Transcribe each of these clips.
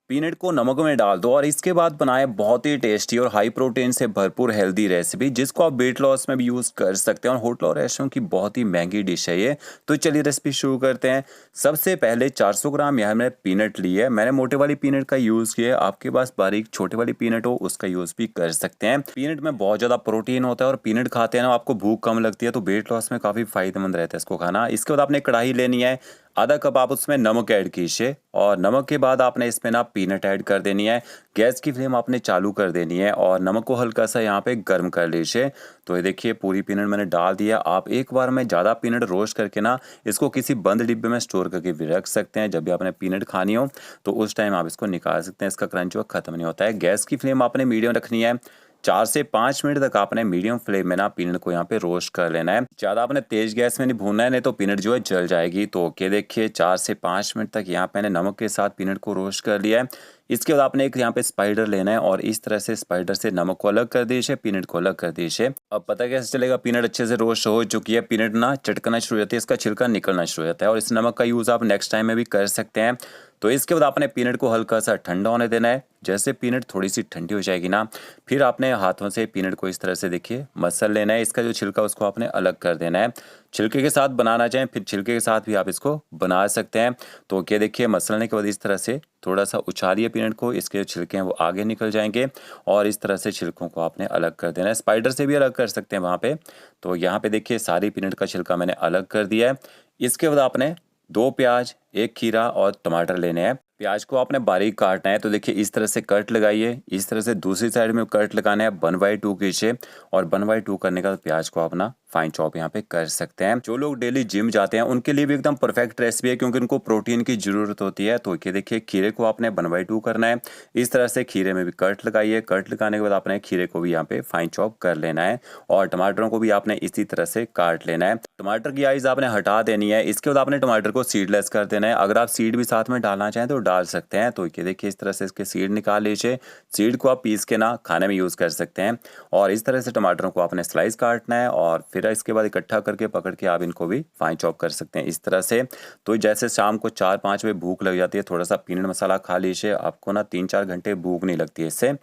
Peanut को नमक में डाल दो और इसके बाद बनाए बहुत ही टेस्टी और हाई प्रोटीन से भरपूर हेल्दी रेसिपी, जिसको आप वेट लॉस में भी यूज़ कर सकते हैं और होटल और रेस्टोरेंट की बहुत ही महंगी डिश है ये। तो चलिए रेसिपी शुरू करते हैं। सबसे पहले 400 ग्राम यहाँ मैंने पीनट ली है। मैंने मोटे वाली पीनट का यूज़ किया है, आपके पास बारीक छोटे वाली पीनट हो उसका यूज़ भी कर सकते हैं। पीनट में बहुत ज़्यादा प्रोटीन होता है और पीनट खाते हैं ना आपको भूख कम लगती है, तो वेट लॉस में काफ़ी फायदेमंद रहता है इसको खाना। इसके बाद आपने कढ़ाई लेनी है, आधा कप आप उसमें नमक ऐड कीजिए और नमक के बाद आपने इसमें ना पीनट ऐड कर देनी है। गैस की फ्लेम आपने चालू कर देनी है और नमक को हल्का सा यहाँ पे गर्म कर लीजिए। तो ये देखिए पूरी पीनट मैंने डाल दिया। आप एक बार में ज़्यादा पीनट रोस्ट करके ना इसको किसी बंद डिब्बे में स्टोर करके भी रख सकते हैं। जब भी आपने पीनट खानी हो तो उस टाइम आप इसको निकाल सकते हैं, इसका क्रंच वो खत्म नहीं होता है। गैस की फ्लेम आपने मीडियम रखनी है। 4 से 5 मिनट तक आपने मीडियम फ्लेम में ना पीनट को यहाँ पे रोस्ट कर लेना है। ज़्यादा आपने तेज गैस में नहीं भूनना है, नहीं तो पीनट जो है जल जाएगी। तो ओके देखिए 4 से 5 मिनट तक यहाँ पे मैंने नमक के साथ पीनट को रोस्ट कर लिया है। इसके बाद आपने एक यहाँ पे स्पाइडर लेना है और इस तरह से स्पाइडर से नमक को अलग कर दीजिए, पीनट को अलग कर दीजिए। अब पता कैसे चलेगा पीनट अच्छे से रोस्ट हो चुकी है? पीनट ना चटकना शुरू हो जाती है, इसका छिलका निकलना शुरू हो जाता है और इस नमक का यूज़ आप नेक्स्ट टाइम में भी कर सकते हैं। तो इसके बाद आपने पीनट को हल्का सा ठंडा होने देना है। जैसे पीनट थोड़ी सी ठंडी हो जाएगी ना, फिर आपने हाथों से पीनट को इस तरह से देखिए मसल लेना है। इसका जो छिलका उसको आपने अलग कर देना है। छिलके के साथ बनाना चाहें फिर छिलके के साथ भी आप इसको बना सकते हैं। तो क्या देखिए मसलने के बाद इस तरह से थोड़ा सा उछालिए पीनट को, इसके जो छिलके हैं वो आगे निकल जाएंगे और इस तरह से छिलकों को आपने अलग कर देना है। स्पाइडर से भी अलग कर सकते हैं वहाँ पे। तो यहाँ पे देखिए सारी पीनट का छिलका मैंने अलग कर दिया है। इसके बाद आपने 2 प्याज, 1 खीरा और टमाटर लेने हैं। प्याज को आपने बारीक काटना है, तो देखिए इस तरह से कट लगाइए। इस तरह से दूसरी साइड में कट लगाना है, 1/2 कीजिए और 1/2 करने का प्याज को अपना फाइन चॉप यहाँ पे कर सकते हैं। जो लोग डेली जिम जाते हैं उनके लिए भी एकदम परफेक्ट रेसिपी है, क्योंकि उनको प्रोटीन की जरूरत होती है। तो ये देखिए खीरे को आपने 1/2 करना है। इस तरह से खीरे में भी कट लगाइए। कट लगाने के बाद आपने खीरे को भी यहाँ पे फाइन चॉप कर लेना है और टमाटरों को भी आपने इसी तरह से काट लेना है। टमाटर की आइज आपने हटा देनी है। इसके बाद आपने टमाटर को सीडलेस कर देना है। अगर आप सीड भी साथ में डालना चाहें तो डाल सकते हैं। तो ये देखिए इस तरह से इसके सीड निकाल लीजिए। सीड को आप पीस के ना खाने में यूज़ कर सकते हैं। और इस तरह से टमाटरों को आपने स्लाइस काटना है और फिर इसके बाद इकट्ठा करके पकड़ के आप इनको भी फाइन चॉप कर सकते हैं इस तरह से। तो जैसे शाम को 4-5 बजे भूख लग जाती है, थोड़ा सा पीनट मसाला खा लीजिए, आपको ना 3-4 घंटे भूख नहीं लगती है इससे।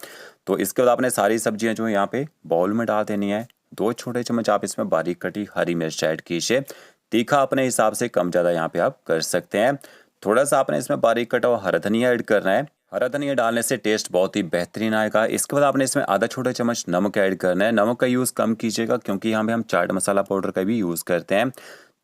तो इसके बाद आपने सारी सब्जियां जो यहाँ पे बाउल में डाल देनी है। 2 छोटे चम्मच आप इसमें बारीक कटी हरी मिर्च ऐड कीजिए। तीखा अपने हिसाब से कम ज़्यादा यहाँ पे आप कर सकते हैं। थोड़ा सा आपने इसमें बारीक कटा हुआ हरा धनिया ऐड करना है। हरा धनिया डालने से टेस्ट बहुत ही बेहतरीन आएगा। इसके बाद आपने इसमें आधा छोटा चम्मच नमक ऐड करना है। नमक का यूज़ कम कीजिएगा, क्योंकि यहाँ पे हम चाट मसाला पाउडर का भी यूज़ करते हैं।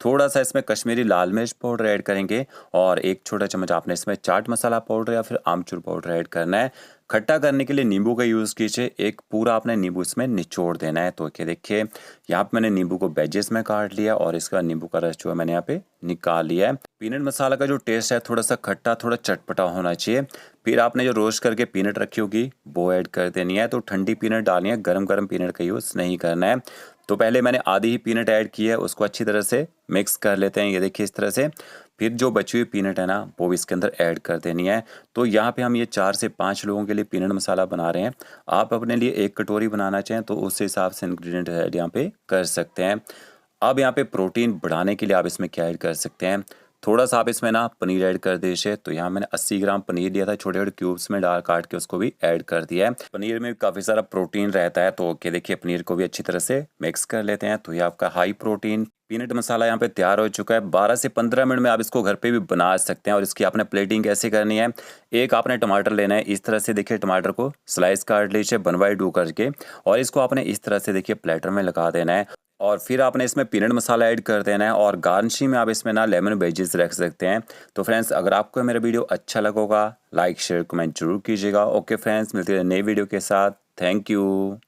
थोड़ा सा इसमें कश्मीरी लाल मिर्च पाउडर ऐड करेंगे और 1 छोटा चम्मच आपने इसमें चाट मसाला पाउडर या फिर आमचूर पाउडर ऐड करना है। खट्टा करने के लिए नींबू का यूज़ कीजिए। एक पूरा आपने नींबू इसमें निचोड़ देना है। तो क्या देखिए यहाँ पे मैंने नींबू को वेजेस में काट लिया और इसका नींबू का रस जो है मैंने यहाँ पे निकाल लिया है। पीनट मसाला का जो टेस्ट है थोड़ा सा खट्टा थोड़ा चटपटा होना चाहिए। फिर आपने जो रोस्ट करके पीनट रखी होगी वो ऐड कर देनी है। तो ठंडी पीनट डालनी है, गरम गरम पीनट का यूज़ नहीं करना है। तो पहले मैंने आधी ही पीनट ऐड की है, उसको अच्छी तरह से मिक्स कर लेते हैं। ये देखिए इस तरह से। फिर जो बची हुई पीनट है ना वो भी इसके अंदर ऐड कर देनी है। तो यहाँ पे हम ये 4 से 5 लोगों के लिए पीनट मसाला बना रहे हैं। आप अपने लिए 1 कटोरी बनाना चाहें तो उस हिसाब से इंग्रेडिएंट ऐड यहाँ पे कर सकते हैं। अब यहाँ पे प्रोटीन बढ़ाने के लिए आप इसमें क्या ऐड कर सकते हैं, थोड़ा सा आप इसमें ना पनीर ऐड कर दीजिए। तो यहाँ मैंने 80 ग्राम पनीर लिया था, छोटे छोटे क्यूब्स में डाल काट के उसको भी ऐड कर दिया है। पनीर में काफ़ी सारा प्रोटीन रहता है। तो ओके देखिए पनीर को भी अच्छी तरह से मिक्स कर लेते हैं। तो ये आपका हाई प्रोटीन पीनट मसाला यहाँ पे तैयार हो चुका है। 12 से 15 मिनट में आप इसको घर पे भी बना सकते हैं। और इसकी आपने प्लेटिंग कैसे करनी है, एक आपने टमाटर लेना है। इस तरह से देखिए टमाटर को स्लाइस काट लीजिए 1/2 करके और इसको आपने इस तरह से देखिए प्लेटर में लगा देना है। और फिर आपने इसमें पीनट मसाला ऐड कर देना है और गार्निशिंग में आप इसमें ना लेमन वेजेस रख सकते हैं। तो फ्रेंड्स अगर आपको मेरा वीडियो अच्छा लगेगा लाइक शेयर कमेंट जरूर कीजिएगा। ओके फ्रेंड्स मिलते हैं नई वीडियो के साथ। Thank you.